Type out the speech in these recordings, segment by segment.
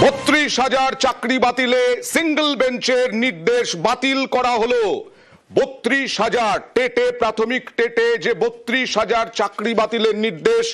32,000 চাকরি বাতিলে সিঙ্গল বেঞ্চের নির্দেশ বাতিল করা হলো। 32,000 টেটে, প্রাথমিক টেটে যে 32,000 চাকরি বাতিলের নির্দেশ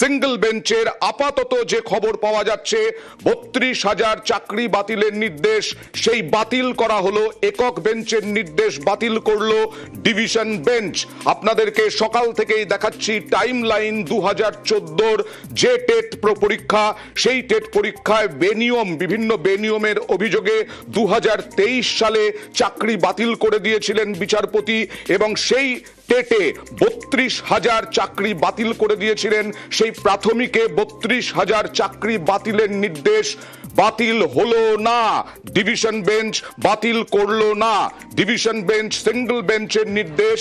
সিঙ্গল বেঞ্চের, আপাতত যে খবর পাওয়া যাচ্ছে 32,000 চাকরি বাতিলের নির্দেশ সেই বাতিল করা হলো। একক বেঞ্চের নির্দেশ বাতিল করলো ডিভিশন বেঞ্চ। আপনাদেরকে সকাল থেকেই দেখাচ্ছি টাইম লাইন। 2014 যে টেট পরীক্ষা, সেই টেট পরীক্ষায় বেনিয়ম, বিভিন্ন বেনিয়মের অভিযোগে 2023 সালে চাকরি বাতিল করে দিয়েছিলেন বিচারপতি, এবং সেই টেটে 32,000 চাকরি বাতিল করে দিয়েছিলেন। সেই প্রাথমিকে 32,000 চাকরি বাতিলের নির্দেশ বাতিল হলো না, ডিভিশন বেঞ্চ বাতিল করলো না। ডিভিশন বেঞ্চ সিঙ্গল বেঞ্চের নির্দেশ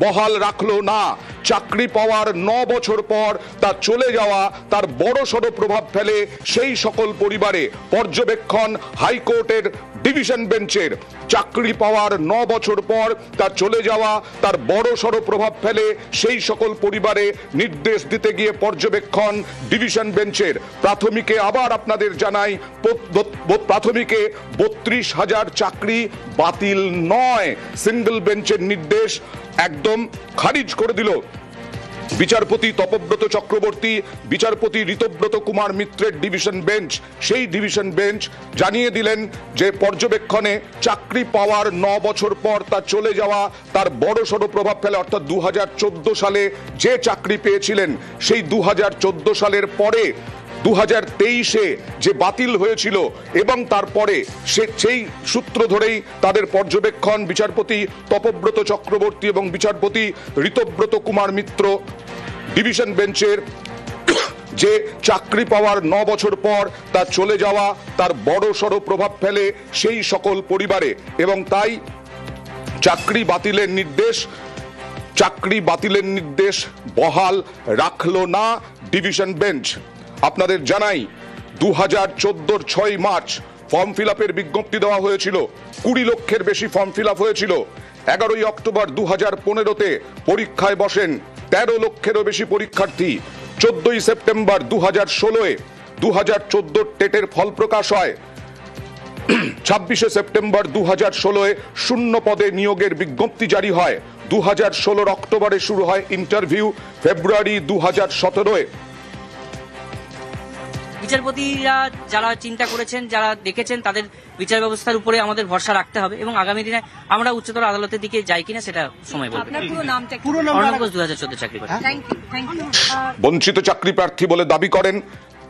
বহাল রাখলো না। চাকরি পাওয়ার 9 বছর পর তা চলে যাওয়া তার বড় সড় প্রভাব ফেলে সেই সকল পরিবারে। পর্যবেক্ষণ হাইকোর্টের ডিভিশন বেঞ্চের, চাকরি পাওয়ার 9 বছর পর তা চলে যাওয়া তার বড় সড় প্রভাব ফেলে সেই সকল পরিবারে। নির্দেশ দিতে গিয়ে পর্যবেক্ষণ ডিভিশন বেঞ্চের। প্রাথমিকে আবার আপনাদের জানাই, প্রাথমিকে 32,000 চাকরি বাতিল নয়, সিঙ্গল বেঞ্চের নির্দেশ একদম খারিজ করে দিল বিচারপতি তপব্রত চক্রবর্তী, বিচারপতি ঋতব্রত কুমার মিত্রের ডিভিশন বেঞ্চ। সেই ডিভিশন বেঞ্চ জানিয়ে দিলেন যে পর্যবেক্ষণে চাকরি পাওয়ার 9 বছর পর তা চলে যাওয়া তার বড় সড় প্রভাব ফেলে। অর্থাৎ 2014 সালে যে চাকরি পেয়েছিলেন, সেই 2014 সালের পরে 2023-এ যে বাতিল হয়েছিল, এবং তারপরে সেই সূত্র ধরেই তাদের পর্যবেক্ষণ বিচারপতি তপব্রত চক্রবর্তী এবং বিচারপতি ঋতব্রত কুমার মিত্র ডিভিশন বেঞ্চের, যে চাকরি পাওয়ার 9 বছর পর তা চলে যাওয়া তার বড় সড় প্রভাব ফেলে সেই সকল পরিবারে, এবং তাই চাকরি বাতিলের নির্দেশ বহাল রাখলো না ডিভিশন বেঞ্চ। আপনাদের জানাই 2014-র 6 মার্চ ফর্ম ফিল আপের বিজ্ঞপ্তি দেওয়া হয়েছিল। 20 লক্ষের বেশি ফর্ম ফিল আপ হয়েছিল। 11ই অক্টোবর 2015-তে পরীক্ষায় বসেন 13 লক্ষেরও বেশি পরীক্ষার্থী। 14ই সেপ্টেম্বর 2016-এ 2014 টেটের ফল প্রকাশ হয়। 26শে সেপ্টেম্বর 2016-এ শূন্য পদে নিয়োগের বিজ্ঞপ্তি জারি হয়। 2016-র অক্টোবরে শুরু হয় ইন্টারভিউ। ফেব্রুয়ারি 2017-এ বিচারপতিরা যারা চিন্তা করেছেন, যারা দেখেছেন, তাদের বিচার ব্যবস্থার উপরে আমাদের ভরসা রাখতে হবে, এবং আগামী দিনে আমরা উচ্চতর আদালতের দিকে যাই কিনা সেটা সময় বলবে। অর্ণব ঘোষ 2014 চাকরি করেন। বঞ্চিত চাকরি প্রার্থী বলে দাবি করেন।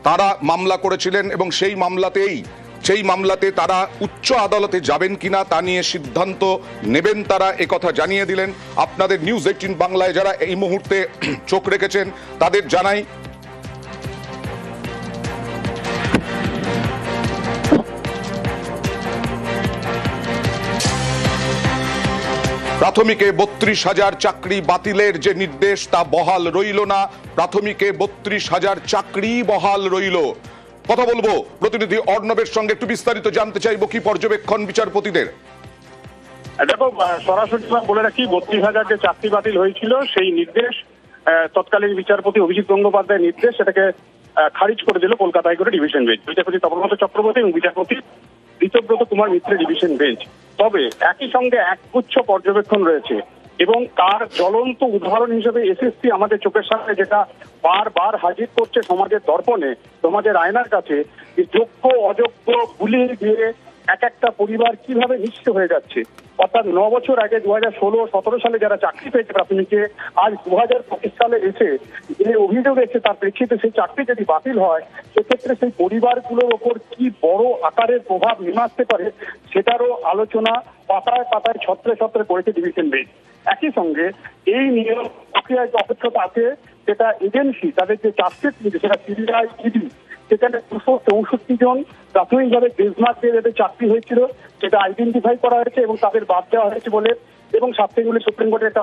তারা মামলা করেছিলেন, এবং সেই মামলাতে তারা উচ্চ আদালতে যাবেন কিনা তা নিয়ে সিদ্ধান্ত নেবেন তারা, একথা জানিয়ে দিলেন। আপনাদের নিউজ 18 বাংলায় যারা এই মুহূর্তে চোখ রেখেছেন তাদের জানাই, প্রাথমিকে 32,000 চাকরি বাতিলের যে নির্দেশ তা বহাল রইল না। প্রাথমিকে 32,000 চাকরি বহাল রইল। কথা বলবো প্রতিনিধি অর্ণবের সঙ্গে, একটু বিস্তারিত জানতে চাইবো কি পর্যবেক্ষণ বিচারপতিদের। দেখো, সরাসরি বলে রাখি, 32,000 যে চাকরি বাতিল হয়েছিল সেই নির্দেশ তৎকালীন বিচারপতি অভিজিৎ গঙ্গোপাধ্যায়ের নির্দেশ, সেটাকে খারিজ করে দিল কলকাতা হাইকোর্টের ডিভিশন বেঞ্চ। বিচারপতি তপব্রত চক্রবর্তী এবং বিচারপতি ঋতব্রত কুমার মিত্রের ডিভিশন বেঞ্চ। তবে একই সঙ্গে একগুচ্ছ পর্যবেক্ষণ রয়েছে, এবং তার জ্বলন্ত উদাহরণ হিসেবে এসএসসি আমাদের চোখের সামনে যেটা বারবার হাজির করছে সমাজের দর্পণে, সমাজের আয়নার কাছে, যোগ্য অযোগ্য ভুলিয়ে দিয়ে এক একটা পরিবার কিভাবে নিঃস্ব হয়ে যাচ্ছে। অর্থাৎ 9 বছর আগে 2016-17 সালে যারা চাকরি পেয়েছে প্রাথমিকে, আজ 2025 সালে এসে যে অভিযোগ এসে তার প্রেক্ষিতে সেই চাকরি যদি বাতিল হয়, সেক্ষেত্রে সেই পরিবারগুলোর ওপর কি বড় আকারের প্রভাব নেমে আসতে পারে সেটারও আলোচনা পাতায় পাতায় ছত্রে ছত্রে করেছে ডিভিশন বেঞ্চ। একই সঙ্গে এই নিয়ম প্রক্রিয়ায় যে অপেক্ষতা আছে, সেটা এজেন্সি তাদের যে চার্জশিট নিচ্ছে, সেটা সিবিআই, ইডি, সেখানে 264 জন প্রাথমিকভাবে বেঞ্চমার্ক দিয়ে যাদের চাকরি হয়েছিল সেটা আইডেন্টিফাই করা হয়েছে এবং তাদের বাদ দেওয়া হয়েছে বলে, এবং সাবসিকুয়েন্টলি সুপ্রিম কোর্টের একটা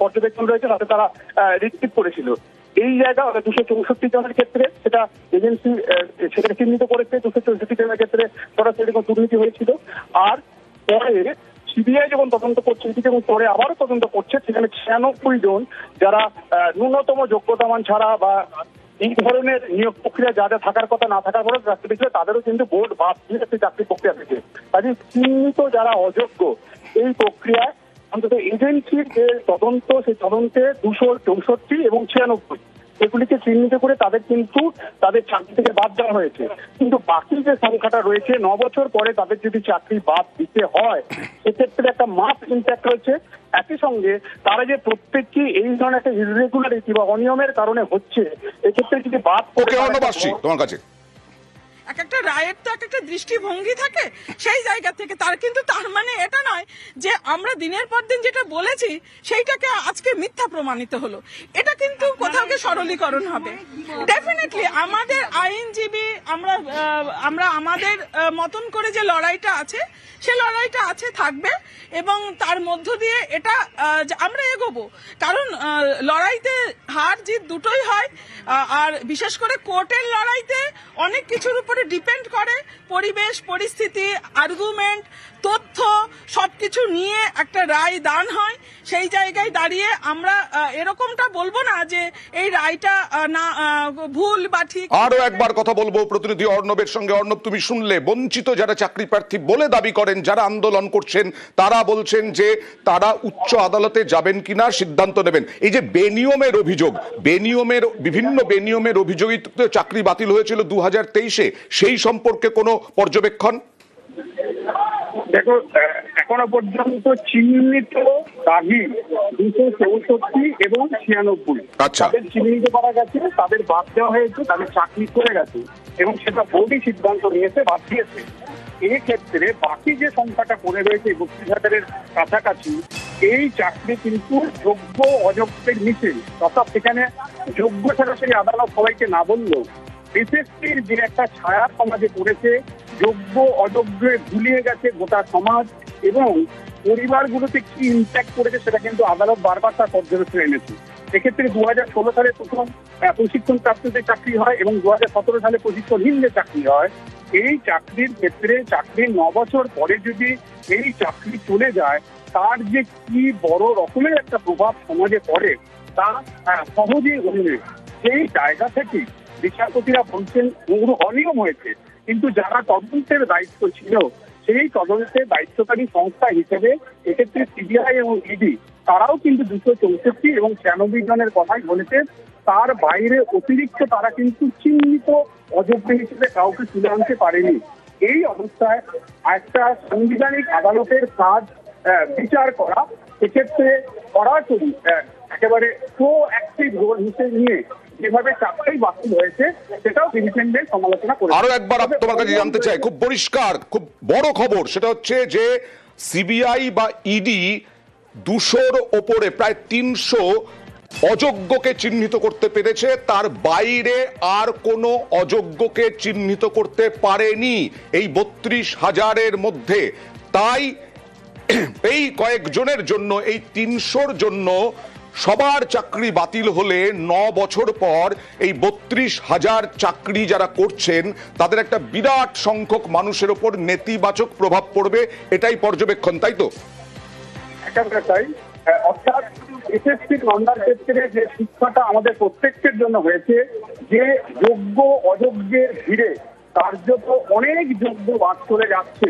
পর্যবেক্ষণ রয়েছে, তাতে তারা রিট্রিট করেছিল। এই জায়গা 264 জনের ক্ষেত্রে সেটা এজেন্সি সেটাকে চিহ্নিত করেছে। 264 জনের ক্ষেত্রে সরাসরি কোনো দুর্নীতি হয়েছিল। আর পরে সিবিআই যখন তদন্ত করছে, এবং পরে আবারও তদন্ত করছে, সেখানে 96 জন যারা ন্যূনতম যোগ্যতা মান ছাড়া বা এই ধরনের নিয়োগ প্রক্রিয়া যা যা থাকার কথা না থাকার কথা চাকরি পেয়েছিল তাদেরও কিন্তু বোর্ড বাদ দিয়ে একটি চাকরি প্রক্রিয়া থেকে। কাজে চিহ্নিত যারা অযোগ্য এই প্রক্রিয়ায় অন্তত এজেন্সির যে তদন্ত, সেই তদন্তে 264 এবং 96 এগুলিকে চিহ্নিত করে তাদের কিন্তু তাদের চাকরি থেকে বাদ দেওয়া হয়েছে। কিন্তু বাকি যে সংখ্যাটা রয়েছে 9 বছর পরে তাদের যদি চাকরি বাদ দিতে হয় সেক্ষেত্রে একটা মাস ইম্প্যাক্ট রয়েছে। একই সঙ্গে তারা যে প্রত্যেককে এই ধরনের একটা ইরেগুলারিটি বা অনিয়মের কারণে হচ্ছে, এক্ষেত্রে যদি বাদ তোমার কাছে এক একটা রায়ের তো এক একটা দৃষ্টিভঙ্গি থাকে, সেই জায়গা থেকে তার মানে এটা নয় যে আমরা দিনের পর দিন যেটা বলেছি সেইটাকে আজকে মিথ্যা প্রমাণিত হলো। এটা কিন্তু কোথাও গিয়ে সরলীকরণ হবে। ডেফিনেটলি আমাদের আইনজীবী আমরা আমাদের মতন করে যে লড়াইটা আছে সে লড়াইটা আছে, থাকবে, এবং তার মধ্য দিয়ে এটা আমরা এগোবো। কারণ লড়াইতে হার জিত দুটোই হয়, আর বিশেষ করে কোর্টের লড়াইতে অনেক কিছুর উপরে ডিপেন্ড করে, পরিবেশ পরিস্থিতি, আর্গুমেন্ট, তথ্য সবকিছু নিয়ে একটা রায় দান হয়। সেই জায়গায় দাঁড়িয়ে আমরা এরকমটা বলবো না যে এই রায়টা না ভুল বা ঠিক। আরো একবার কথা বলবো প্রতিনিধি অর্ণবের সঙ্গে। অর্ণব, তুমি শুনলে বঞ্চিত যারা চাকরি প্রার্থী বলে দাবি করেন, যারা আন্দোলন করছেন, তারা বলছেন যে তারা উচ্চ আদালতে যাবেন কিনা সিদ্ধান্ত নেবেন। এই যে বেনিয়মের অভিযোগ, বিভিন্ন বেনিয়মের অভিযোগিত চাকরি বাতিল হয়েছিল 2023-এ, সেই সম্পর্কে কোনো পর্যবেক্ষণ? দেখো, এখনো পর্যন্ত চিহ্নিত দাবি 264 এবং 96। তাদের চিহ্নিত করা গেছে, তাদের বাদ দেওয়া হয়েছে, তাদের চাকরি করে গেছে এবং সেটা বোর্ডই সিদ্ধান্ত নিয়েছে, বাদ দিয়েছে। এক্ষেত্রে বাকি যে সংখ্যাটা পড়ে রয়েছে 32,000-এর কাছাকাছি, এই চাকরি কিন্তু যোগ্য অযোগ্যের নিচে, অর্থাৎ সেখানে যোগ্য সরাসরি আদালত সবাইকে না বললেও এসএসসির যে একটা ছায়া সমাজে পড়েছে, যোগ্য অযোগ্যে ভুলিয়ে গেছে গোটা সমাজ, এবং পরিবারগুলোতে কি ইম্প্যাক্ট করেছে সেটা কিন্তু আদালত বারবার তার পর্যবেক্ষণে এনেছে। এক্ষেত্রে 2016 সালে প্রথম প্রশিক্ষণ প্রাপ্তদের চাকরি হয় এবং 2017 সালে প্রশিক্ষণহীনদের চাকরি হয়। এই চাকরির ক্ষেত্রে চাকরির 9 বছর পরে যদি এই চাকরি চলে যায়, তার যে কি বড় রকমের একটা প্রভাব সমাজে পড়ে তা সহজেই অনুমেয়। সেই জায়গা থেকে বিচারপতিরা বলছেন অনিয়ম হয়েছে, কিন্তু যারা তদন্তের দায়িত্ব ছিল সেই তদন্তের দায়িত্বকারী সংস্থা হিসেবে এক্ষেত্রে সিবিআই এবং ইডি তারাও কিন্তু 264 এবং 96 জনের কথাই বলেছেন। তার বাইরে অতিরিক্ত তারা কিন্তু চিহ্নিত অযোগ্য হিসেবে কাউকে তুলে আনতে পারেনি। এই অবস্থায় একটা সাংবিধানিক আদালতের কাজ বিচার করা, এক্ষেত্রে সরাসরি একেবারে প্রোঅ্যাক্টিভ রোল হিসেবে নিয়ে যেভাবে চাকরি বাতিল হয়েছে সেটাও ডিভিশন বেঞ্চ সমালোচনা করেছে। আরো একবার তোমার কাছে জানতে চাই, খুব পরিষ্কার খুব বড় খবর, সেটা হচ্ছে যে সিবিআই বা ইডি 200-র ওপরে প্রায় 300 অযোগ্যকে চিহ্নিত করতে পেরেছে, তার বাইরে আর কোনো অযোগ্যকে চিহ্নিত করতে পারেনি এই 32,000-এর মধ্যে। তাই এই কয়েকজনের জন্য, এই 300-র জন্য সবার চাকরি বাতিল হলে 9 বছর পর এই 32,000 চাকরি যারা করছেন তাদের একটা বিরাট সংখ্যক মানুষের উপর নেতিবাচক প্রভাব পড়বে, এটাই পর্যবেক্ষণ, তাই তো? একেবারে তাই। অর্থাৎ এসএসসির মামলার ক্ষেত্রে যে শিক্ষাটা আমাদের প্রত্যেকের জন্য হয়েছে, যে যোগ্য অযোগ্যের ভিড়ে কার্যত অনেক যোগ্য বাদ চলে যাচ্ছে,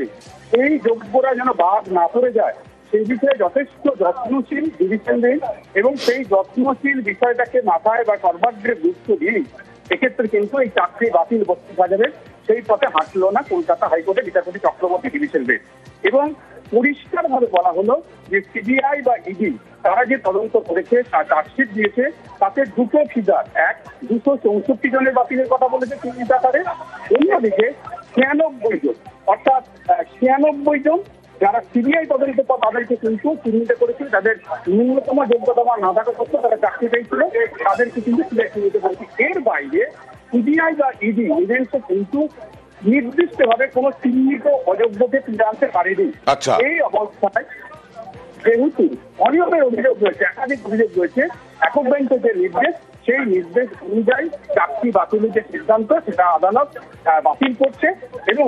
এই যোগ্যরা যেন বাদ না পড়ে যায় সেই বিষয়ে যথেষ্ট যত্নশীল ডিভিশন বেঞ্চ, এবং সেই যত্নশীল বিষয়টাকে মাথায় বা সর্বাগ্রে গুরুত্ব দিয়েই এক্ষেত্রে কিন্তু এই চাকরি বাতিল 32,000-এর সেই পথে হাঁটলো না কলকাতা হাইকোর্টের বিচারপতি চক্রবর্তী ডিভিশন বেঞ্চ। এবং পরিষ্কারভাবে বলা হলো যে সিবিআই বা ইডি তারা যে তদন্ত করেছে, চার্জশিট দিয়েছে, তাতে দুটো ফিগার, 264 জনের বাতিলের কথা বলেছে চিহ্নিত আকারে, অন্যদিকে 96 জন, অর্থাৎ 96 জন যারা সিবিআই তদন্ত পর তাদেরকে কিন্তু চিহ্নিত করেছিল, যাদের ন্যূনতম যোগ্যতা না থাকা সত্ত্বেও তারা চাকরি পেয়েছিল, তাদেরকে কিন্তু সিবিআই চিহ্নিত করেছে। এর বাইরে সিবিআই বা ইডি এজেন্সি কিন্তু নির্দিষ্টভাবে কোনো চিহ্নিত অযোগ্যকে তুলে আনতে পারেনি। এই অবস্থায় যেহেতু অনিয়মের অভিযোগ রয়েছে, একাধিক অভিযোগ রয়েছে, একক বেঞ্চের যে নির্দেশ, সেই নির্দেশ অনুযায়ী চাকরি বাতিলের যে সিদ্ধান্ত সেটা আদালত বাতিল করছে। এবং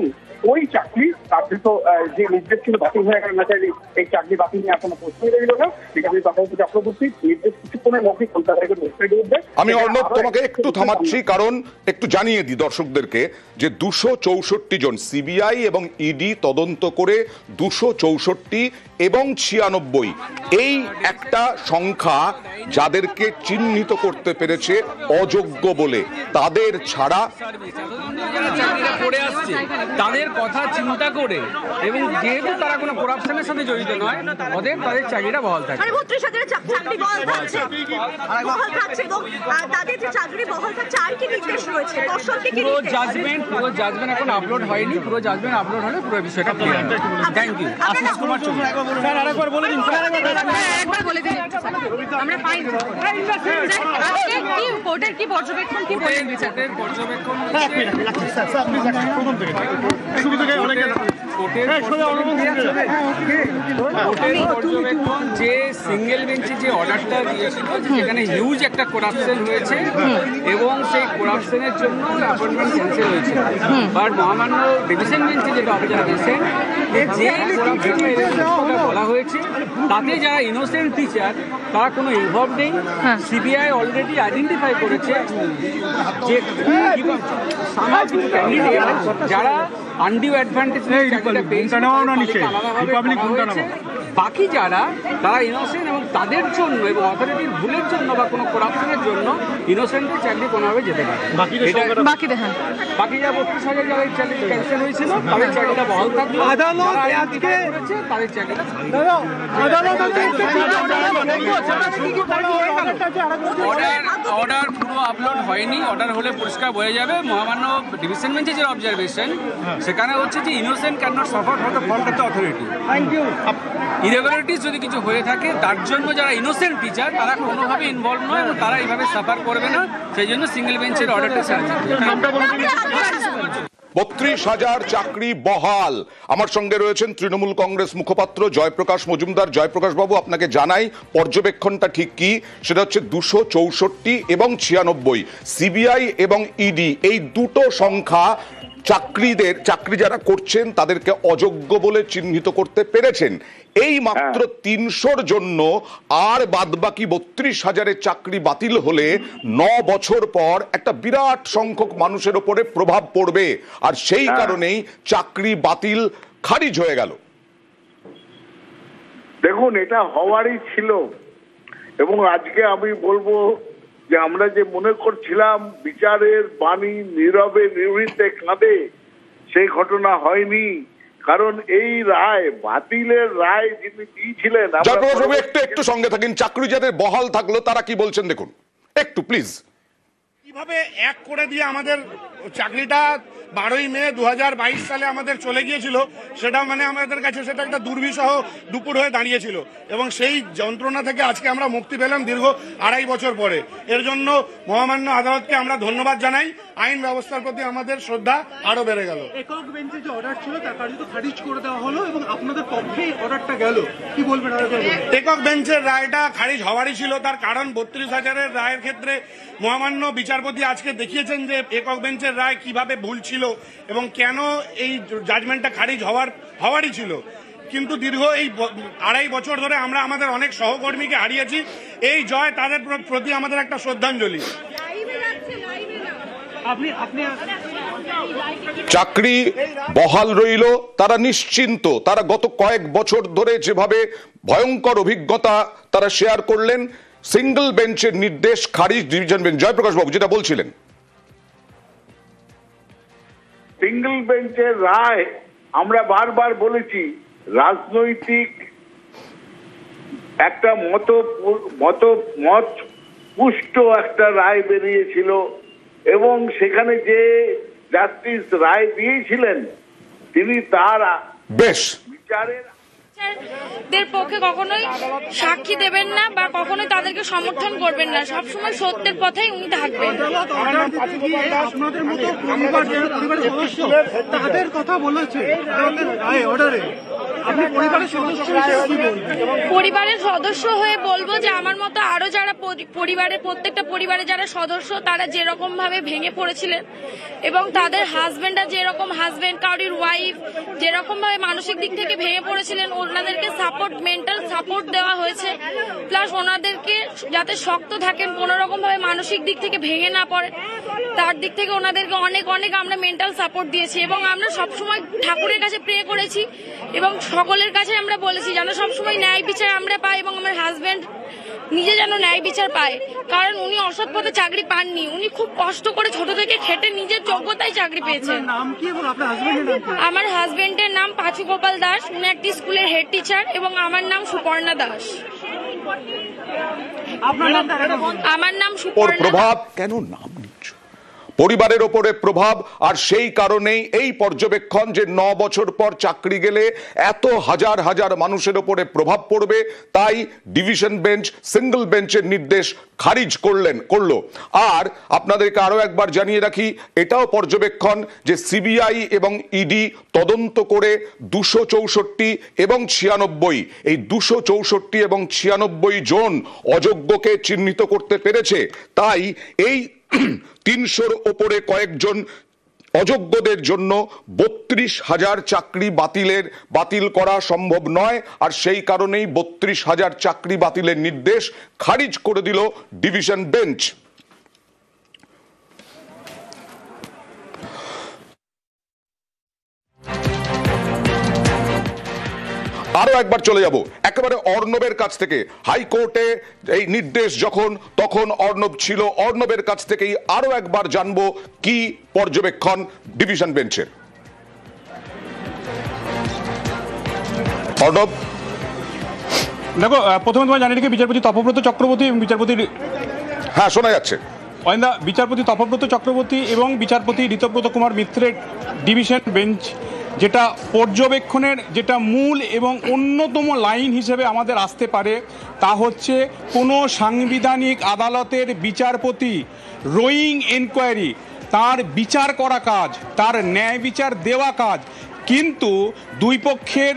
ওই চাকরি কার্যত যে নির্দেশ ছিল বাতিল হয়ে গেল না, চাইলে এই চাকরি বাতিল নিয়ে এখনো প্রশ্নই রইল না। বিকাশের তথাকথিত চক্রবর্তী নির্দেশ কিছুক্ষণের মধ্যেই কলকাতা হাইকোর্ট ওয়েবসাইটে উঠবে। আমি অর্ণব তোমাকে একটু থামাচ্ছি, কারণ একটু জানিয়ে দিই দর্শকদেরকে যে 264 জন সিবিআই এবং ইডি তদন্ত করে 264 এবং 96 এই একটা সংখ্যা যাদেরকে চিহ্নিত করতে পেরেছে অযোগ্য বলে, তাদের ছাড়া চাকরিটা করে আসছে তাদের কথা চিন্তা করে, এবং যেহেতু তারা কোনো করাপশনের সাথে জড়িত নয়, ওদের তাদের চাকরিটা বহাল থাকে। 32,000 চাকরি বহাল থাকছে এবং তাদের যে চাকরি বহাল থাকছে, আর কি নির্দেশ রয়েছে? পুরো জাজমেন্ট এখন আপলোড হয়নি, পুরো জাজমেন্ট আপলোড হলে পুরো বিষয়টা clear. Thank you. Ashish Kumar Chowdhury. Sir আরেকবার বলে দিন। একবার বলে দিন। আমরা পাই আজকে কি কোর্টের কি পর্যবেক্ষণ, কি বলেন বিচারের পর্যবেক্ষণ যে সিঙ্গেল বেঞ্চে যে অর্ডারটা দিয়েছিল, যেখানে হিউজ একটা করাপশন হয়েছে এবং সেই করাপশনের জন্য অ্যাপয়েন্টমেন্ট ক্যান্সেল হয়েছে। বাট মহামান্য ডিভিশন বেঞ্চে যেটা অবজারভেশন, যে বলা হয়েছে তাতে যারা ইনোসেন্ট টিচার তারা কোনো ইনভলভ নেই। সিবিআই অলরেডি আইডেন্টিফাই করেছে যে যারা আনডিউ অ্যাডভান্টেজ বাকি যারা তারা ইনোসেন্ট, এবং তাদের জন্য এবং অথরিটির ভুলের জন্য বা কোনো করাপশনের জন্য ইনোসেন্টের চাকরি কোনোভাবে যেতে পারে। বাকি যা 32,000 যারা এই চাকরি ক্যান্সেল হয়েছিল তাদের চাকরিটা বহাল থাকবে। তাদের চাকরিটা অর্ডার পুরো আপলোড হয়নি। অর্ডার হলে পরিষ্কার হয়ে যাবে। মহামান্য ডিভিশন বেঞ্চে যে অবজারভেশন, সেখানে হচ্ছে যে innocent can not suffer for the fault of the authority. Irregularities যদি কিছু হয়ে থাকে তার জন্য যারা ইনোসেন্ট টিচার তারা কোনোভাবে ইনভলভ নয় এবং তারা এইভাবে সাফার করবে না। সেই জন্য সিঙ্গেল বেঞ্চের অর্ডারটা ছেড়ে দিচ্ছে। 32,000 চাকরি বহাল। আমার সঙ্গে রয়েছেন তৃণমূল কংগ্রেস মুখপাত্র জয়প্রকাশ মজুমদার। জয়প্রকাশ বাবু, আপনাকে জানাই পর্যবেক্ষণটা ঠিক কি। সেটা হচ্ছে 264 এবং 96 সিবিআই এবং ইডি এই দুটো সংখ্যা চাকরি যারা করছেন তাদেরকে অযোগ্য বলে চিহ্নিত করতে পেরেছেন। এই মাত্র 300 জন্য আর বাদবাকি 32,000 চাকরি বাতিল হলে 9 বছর পর একটা বিরাট সংখ্যক মানুষের উপরে প্রভাব পড়বে, আর সেই কারণেই চাকরি বাতিল খারিজ হয়ে গেল। দেখুন, এটা হওয়ারই ছিল, এবং আজকে আমি বলবো যে আমরা যে মনে করছিলাম বিচারের বাণী নীরবে নিভৃতে কাঁদে, সেই ঘটনা হয়নি। কারণ এই রায়, বাতিলের রায় যিনি দিয়েছিলেন, একটু সঙ্গে থাকেন। চাকরি যাদের বহাল থাকলো তারা কি বলছেন দেখুন একটু প্লিজ। কিভাবে এক করে দিয়ে আমাদের চাকরিটা 12ই মে 2022 সালে আমাদের চলে গিয়েছিল, সেটা মানে আমাদের কাছে সেটা একটা দুর্বিষহ দুপুর হয়ে দাঁড়িয়েছিল, এবং সেই যন্ত্রণা থেকে আজকে আমরা মুক্তি পেলাম দীর্ঘ 2.5 বছর পরে। এর জন্য মহামান্য আদালতকে আমরা ধন্যবাদ জানাই। আইন ব্যবস্থার প্রতি আমাদের শ্রদ্ধা আরো বেড়ে গেল। একক বেঞ্চে যে অর্ডার ছিল তা কার্যত খারিজ করে দেওয়া হলো এবং আপনাদের পক্ষে অর্ডারটা গেল, কি বলবেন? একক বেঞ্চের রায়টা খারিজ হওয়ারই ছিল। তার কারণ 32,000-এর রায়ের ক্ষেত্রে মহামান্য বিচারপতি আজকে দেখিয়েছেন যে একক বেঞ্চের রায় কিভাবে ভুল ছিল এবং কেন এই জাজমেন্টটা খারিজ হওয়ারই ছিল। কিন্তু দীর্ঘ এই 2.5 বছর ধরে আমরা আমাদের অনেক সহকর্মীকে হারিয়েছি। এই জয় তাদের প্রতি আমাদের একটা শ্রদ্ধাঞ্জলি। চাকরি বহাল রইল, তারা নিশ্চিন্ত। তারা গত কয়েক বছর ধরে যেভাবে ভয়ঙ্কর অভিজ্ঞতা তারা শেয়ার করলেন, সিঙ্গেল বেঞ্চের নির্দেশ খারিজ ডিভিশন বেঞ্চ। জয়প্রকাশ বাবু যেটা বলছিলেন, সিঙ্গেল বেঞ্চের রায় আমরা বারবার বলেছি রাজনৈতিক একটা মত পুষ্ট একটা রায় বেরিয়েছিল, এবং সেখানে যে জাস্টিস রায় দিয়েছিলেন তিনি তার বেশ বিচারের দের পক্ষে কখনোই সাক্ষী দেবেন না বা কখনোই তাদেরকে সমর্থন করবেন না, সবসময় সত্যের পথেই উনি থাকবেন। আপনাদের মতো পরিবারের সদস্য তাদের কথা বলেছে অর্ডারে, আপনি পরিবারের সদস্য হিসেবে কি বলবেন? পরিবারের সদস্য হয়ে বলবো যে আমার মতো আরো যারা পরিবারের প্রত্যেকটা পরিবারের যারা সদস্য তারা যেরকম ভাবে ভেঙে পড়েছিলেন এবং তাদের হাজবেন্ডরা যেরকম হাজবেন্ড কারোর ওয়াইফ যেরকম ভাবে মানসিক দিক থেকে ভেঙে পড়েছিলেন, ওনাদেরকে সাপোর্ট মেন্টাল সাপোর্ট দেওয়া হয়েছে, প্লাস ওনাদেরকে যাতে শক্ত থাকেন কোনো রকম ভাবে মানসিক দিক থেকে ভেঙে না পড়ে তার দিক থেকে ওনাদেরকে অনেক অনেক আমরা মেন্টাল সাপোর্ট দিয়েছি এবং আমরা সবসময় ঠাকুরের কাছে প্রে করেছি এবং সকলের কাছে আমরা বলেছি যেন সবসময় ন্যায় বিচার আমরা পাই এবং আমার হাজবেন্ড নিজে যেন ন্যায় বিচার পায়, কারণ উনি অসৎ পথে চাকরি পাননি, উনি খুব কষ্ট করে ছোট থেকে খেটে নিজের যোগ্যতায় চাকরি পেয়েছেন। আমার হাজবেন্ডের নাম পাচু গোপাল দাস, উনি একটি স্কুলের হেড টিচার এবং আমার নাম সুপর্ণা দাস। আমার নাম সুপর্ণা। প্রভাব কেন নাম নিচ্ছ? পরিবারের ওপরে প্রভাব, আর সেই কারণেই এই পর্যবেক্ষণ যে 9 বছর পর চাকরি গেলে এত হাজার হাজার মানুষের ওপরে প্রভাব পড়বে, তাই ডিভিশন বেঞ্চ সিঙ্গল বেঞ্চের নির্দেশ খারিজ করলো। আর আপনাদেরকে আরো একবার জানিয়ে রাখি, এটাও পর্যবেক্ষণ যে সিবিআই এবং ইডি তদন্ত করে 264 এবং 96 এই 264 এবং 96 জন অযোগ্যকে চিহ্নিত করতে পেরেছে। তাই এই 300-র ওপরে কয়েকজন অযোগ্যদের জন্য 32,000 চাকরি বাতিল করা সম্ভব নয়, আর সেই কারণেই 32,000 চাকরি বাতিলের নির্দেশ খারিজ করে দিল ডিভিশন বেঞ্চ। আরো একবার চলে যাব একেবারে অর্ণবের কাছ থেকে। হাইকোর্টে এই নির্দেশ তখন অর্ণব ছিল, অর্ণবের কাছ থেকেই আরো একবার জানবো কি পর্যবেক্ষণ ডিভিশন বেঞ্চের। অর্ণব, দেখো, প্রথমে তোমায় জানিয়ে রেখে বিচারপতি তপব্রত চক্রবর্তী এবং বিচারপতি, হ্যাঁ শোনা যাচ্ছে, বিচারপতি তপব্রত চক্রবর্তী এবং বিচারপতি ঋতব্রত কুমার মিত্রের ডিভিশন বেঞ্চ যেটা পর্যবেক্ষণের যেটা মূল এবং অন্যতম লাইন হিসেবে আমাদের আসতে পারে তা হচ্ছে কোনো সাংবিধানিক আদালতের বিচারপতি রোয়িং এনকোয়ারি, তার বিচার করা কাজ, তার ন্যায় বিচার দেওয়া কাজ, কিন্তু দুই পক্ষের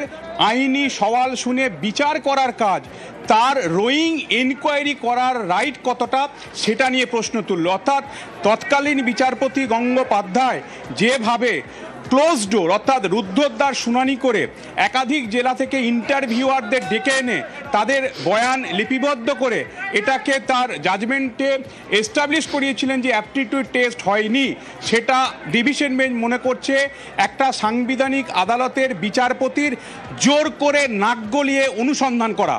আইনি সওয়াল শুনে বিচার করার কাজ, তার রোয়িং এনকোয়ারি করার রাইট কতটা সেটা নিয়ে প্রশ্ন তুলল। অর্থাৎ তৎকালীন বিচারপতি গঙ্গোপাধ্যায় যেভাবে ক্লোজ ডোর অর্থাৎ রুদ্ধদ্বার শুনানি করে একাধিক জেলা থেকে ইন্টারভিউয়ারদের ডেকে এনে তাদের বয়ান লিপিবদ্ধ করে এটাকে তার জাজমেন্টে এস্টাবলিশ করিয়েছিলেন যে অ্যাপটিটিউড টেস্ট হয়নি, সেটা ডিভিশন বেঞ্চ মনে করছে একটা সাংবিধানিক আদালতের বিচারপতির জোর করে নাক গলিয়ে অনুসন্ধান করা,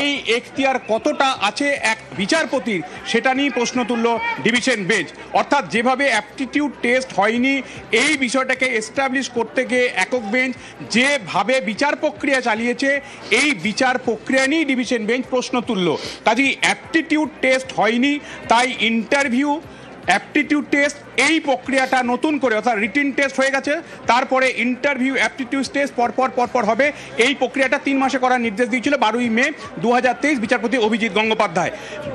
এই এখতিয়ার কতটা আছে এক বিচারপতির সেটা নিয়ে প্রশ্ন তুলল ডিভিশন বেঞ্চ। অর্থাৎ যেভাবে অ্যাপটিটিউড টেস্ট হয়নি এই বিষয়টাকে এস্টাবলিশ করতে গিয়ে একক বেঞ্চ যেভাবে বিচার প্রক্রিয়া চালিয়েছে এই বিচার প্রক্রিয়া নিয়ে ডিভিশন বেঞ্চ প্রশ্ন তুলল। কাজেই অ্যাপটিটিউড টেস্ট হয়নি, তাই ইন্টারভিউ অ্যাপটিটিউড টেস্ট এই প্রক্রিয়াটা নতুন করে অর্থাৎ রিটিন টেস্ট হয়ে গেছে, তারপরে ইন্টারভিউ অ্যাপটিটিউড টেস্ট পরপর হবে, এই প্রক্রিয়াটা 3 মাসে করার নির্দেশ দিয়েছিল 12ই মে 2023 বিচারপতি অভিজিৎ গঙ্গোপাধ্যায়।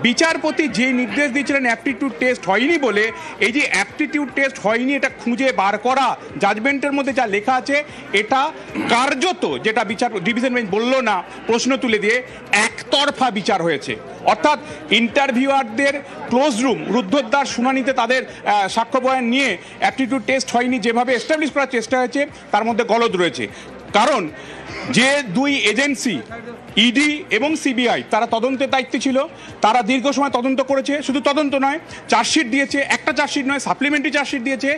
বিচারপতি যে নির্দেশ দিয়েছিলেন অ্যাপটিটিউড টেস্ট হয়নি বলে, এই যে অ্যাপটিটিউড টেস্ট হয়নি এটা খুঁজে বার করা জাজমেন্টের মধ্যে যা লেখা আছে এটা কার্যত, যেটা ডিভিশন বেঞ্চ বলল না, প্রশ্ন তুলে দিয়ে একতরফা বিচার হয়েছে। অর্থাৎ ইন্টারভিউয়ারদের ক্লোজ রুম রুদ্ধদ্বার শুনানিতে তাদের সাক্ষ্য বয়ান নিয়ে অ্যাপটিটিউড টেস্ট হয়নি যেভাবে এস্টাবলিশ করার চেষ্টা হয়েছে তার মধ্যে গলদ রয়েছে। কারণ যে দুই এজেন্সি ইডি এবং সিবিআই তারা তদন্তের দায়িত্বে ছিল, তারা দীর্ঘ সময় তদন্ত করেছে, শুধু তদন্ত নয় চার্জশিট দিয়েছে, একটা চার্জশিট নয় সাপ্লিমেন্টারি চার্জশিট দিয়েছে।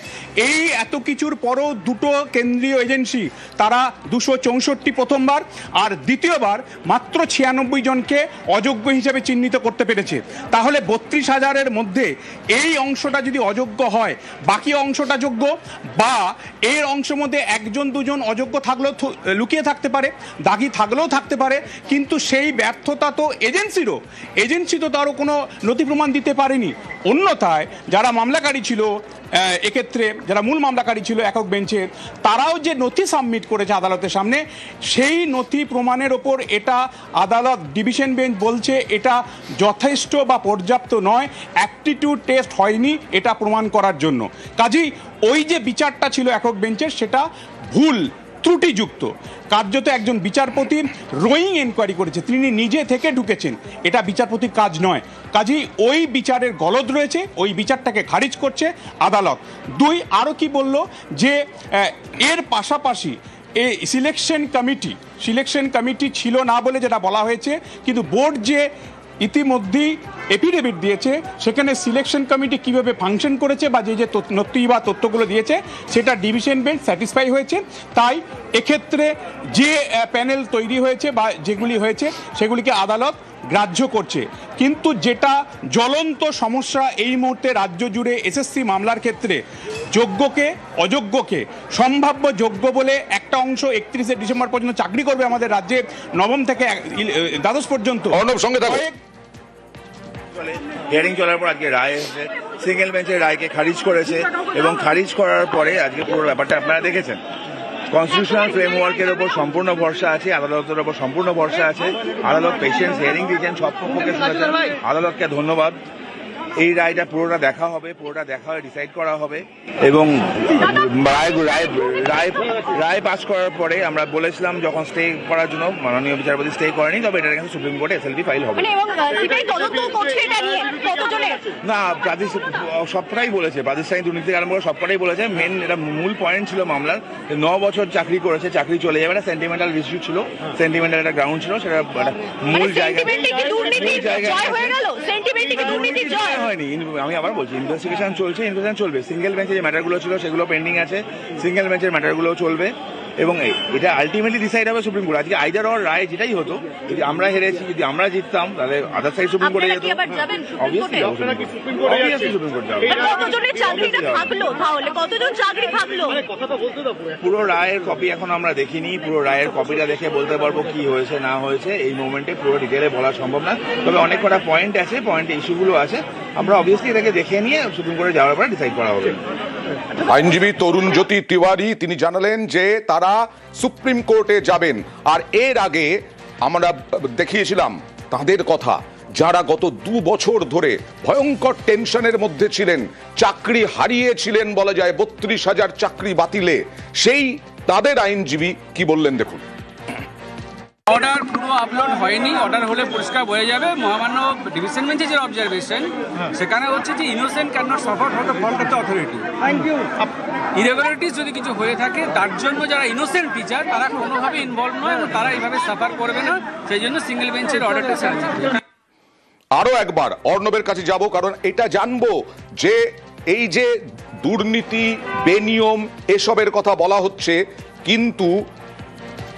এই এত কিছুর পরও দুটো কেন্দ্রীয় এজেন্সি তারা 264 প্রথমবার আর দ্বিতীয়বার মাত্র 96 জনকে অযোগ্য হিসেবে চিহ্নিত করতে পেরেছে। তাহলে 32,000-এর মধ্যে এই অংশটা যদি অযোগ্য হয়, বাকি অংশটা যোগ্য, বা এর অংশের মধ্যে 1-2 অযোগ্য থাকলেও লুকিয়ে থাকতে পারে, দাগি থাকলেও থাকতে পারে, কিন্তু সেই ব্যর্থতা তো এজেন্সি তো তারও কোনো নথি প্রমাণ দিতে পারেনি। অন্যথায় যারা মামলাকারী ছিল এক্ষেত্রে, যারা মূল মামলাকারী ছিল একক বেঞ্চের, তারাও যে নথি সাবমিট করেছে আদালতের সামনে, সেই নথি প্রমাণের ওপর এটা আদালত ডিভিশন বেঞ্চ বলছে এটা যথেষ্ট বা পর্যাপ্ত নয়, অ্যাপটিটিউড টেস্ট হয়নি এটা প্রমাণ করার জন্য। কাজেই ওই যে বিচারটা ছিল একক বেঞ্চের সেটা ভুল, ত্রুটিযুক্ত। কার্যত একজন বিচারপতি রোয়িং এনকোয়ারি করেছে, তিনি নিজে থেকে ঢুকেছেন, এটা বিচারপতির কাজ নয়। কাজেই ওই বিচারের গলদ রয়েছে, ওই বিচারটাকে খারিজ করছে আদালত। দুই, আরও কি বলল যে এর পাশাপাশি এই সিলেকশন কমিটি ছিল না বলে যেটা বলা হয়েছে, কিন্তু বোর্ড যে ইতিমধ্যেই এফিডেভিট দিয়েছে সেখানে সিলেকশন কমিটি কিভাবে ফাংশন করেছে বা যে নথি বা তথ্যগুলো দিয়েছে সেটা ডিভিশন বেঞ্চ স্যাটিসফাই হয়েছে। তাই এক্ষেত্রে যে প্যানেল তৈরি হয়েছে বা যেগুলি হয়েছে সেগুলিকে আদালত গ্রাহ্য করছে। কিন্তু যেটা জ্বলন্ত সমস্যা এই মুহূর্তে রাজ্য জুড়ে এসএসসি মামলার ক্ষেত্রে, যোগ্যকে অযোগ্যকে সম্ভাব্য যোগ্য বলে একটা অংশ 31শে ডিসেম্বর পর্যন্ত চাকরি করবে আমাদের রাজ্যে, নবম থেকে দ্বাদশ পর্যন্ত। হিয়ারিং চলার পর আজকে রায় এসেছে, সিঙ্গেল বেঞ্চের রায়কে খারিজ করেছে এবং খারিজ করার পরে আজকে পুরো ব্যাপারটা আপনারা দেখেছেন। কনস্টিটিউশনাল ফ্রেমওয়ার্কের ওপর সম্পূর্ণ ভরসা আছে, আদালতের ওপর সম্পূর্ণ ভরসা আছে। আদালত পেশেন্স হিয়ারিং দিয়েছেন, সব পক্ষকে শুনেছেন, আদালতকে ধন্যবাদ। এই রায়টা পুরোটা দেখা হবে, পুরোটা দেখা হয়ে ডিসাইড করা হবে এবং রায় পাস করার পরে আমরা বলেছিলাম যখন স্টে করার জন্য, মাননীয় বিচারপতি স্টে করেনি, তবে এটার কাছে সুপ্রিম কোর্টে এসএলপি ফাইল হবে না। সবটাই বলেছে, প্রাতিষ্ঠানিক দুর্নীতি আরম্ভ করে সবটাই বলেছে। মেন এটা মূল পয়েন্ট ছিল মামলার, 9 বছর চাকরি করেছে, চাকরি চলে যাবে, একটা সেন্টিমেন্টাল ইস্যু ছিল, সেন্টিমেন্টাল একটা গ্রাউন্ড ছিল, সেটা মূল জায়গা হয়নি। আমি আবার বলছি, ইনভেস্টিগেশন চলবে। সিঙ্গেল বেঞ্চে যে ম্যাটারগুলো ছিল সেগুলো পেন্ডিং আছে, সিঙ্গেল বেঞ্চের ম্যাটারগুলো চলবে এবং এটা আলটিমেটলি ডিসাইড হবে সুপ্রিম কোর্ট। আজকে আইদার অর রায় যেটাই হতো, যদি আমরা হেরেছি, যদি আমরা জিততাম, তাহলে আদার সাইড সুপ্রিম কোর্টে যেত। পুরো রায়ের কপি এখন আমরা দেখিনি, পুরো রায়ের কপিটা দেখে বলতে পারবো কি হয়েছে না হয়েছে। এই মোমেন্টে পুরো ডিটেলে বলা সম্ভব না, তবে অনেক কটা পয়েন্ট আছে, পয়েন্টে ইস্যুগুলো আছে, আমরা অবভিয়াসলি এটাকে দেখে নিয়ে সুপ্রিম কোর্টে যাওয়ার পরে ডিসাইড করা হবে। আইনজীবী তরুণ জ্যোতি তিওয়ারি তিনি জানালেন যে তারা সুপ্রিম কোর্টে যাবেন। আর এর আগে আমরা দেখিয়েছিলাম তাদের কথা, যারা গত 2 বছর ধরে ভয়ঙ্কর টেনশনের মধ্যে ছিলেন, চাকরি হারিয়েছিলেন বলা যায়, 32,000 চাকরি বাতিলে। সেই তাদের আইনজীবী কি বললেন দেখুন। অর্ডার পুরো আপলোড হয়নি, অর্ডার হলে পরিষ্কার বোঝা যাবে। মহামান্য ডিভিশন বেঞ্চে যে অবজারভেশন, সেখানে হচ্ছে যে innocent can not suffer for the fault of the authority. Irregularities যদি কিছু হয়ে থাকে তার জন্য যারা ইনোসেন্ট টিচার তারা কোনোভাবে ইনভলভ নয় এবং তারা এইভাবে সাফার করবে না, সেই জন্য সিঙ্গেল বেঞ্চের অর্ডারটা চালছে। আরো একবার অর্ণবের কাছে যাব, কারণ এটা জানবো যে এই যে দুর্নীতি, বেনিয়ম এসবের কথা বলা হচ্ছে, কিন্তু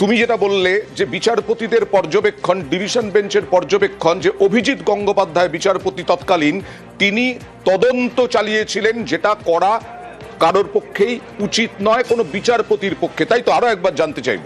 তুমি যেটা বললে যে বিচারপতিদের পর্যবেক্ষণ, ডিভিশন বেঞ্চের পর্যবেক্ষণ, যে অভিজিৎ গঙ্গোপাধ্যায় বিচারপতি তৎকালীন, তিনি তদন্ত চালিয়েছিলেন, যেটা করা কারোর পক্ষেই উচিত নয়, কোনো বিচারপতির পক্ষে। তাই তো আরো একবার জানতে চাইব।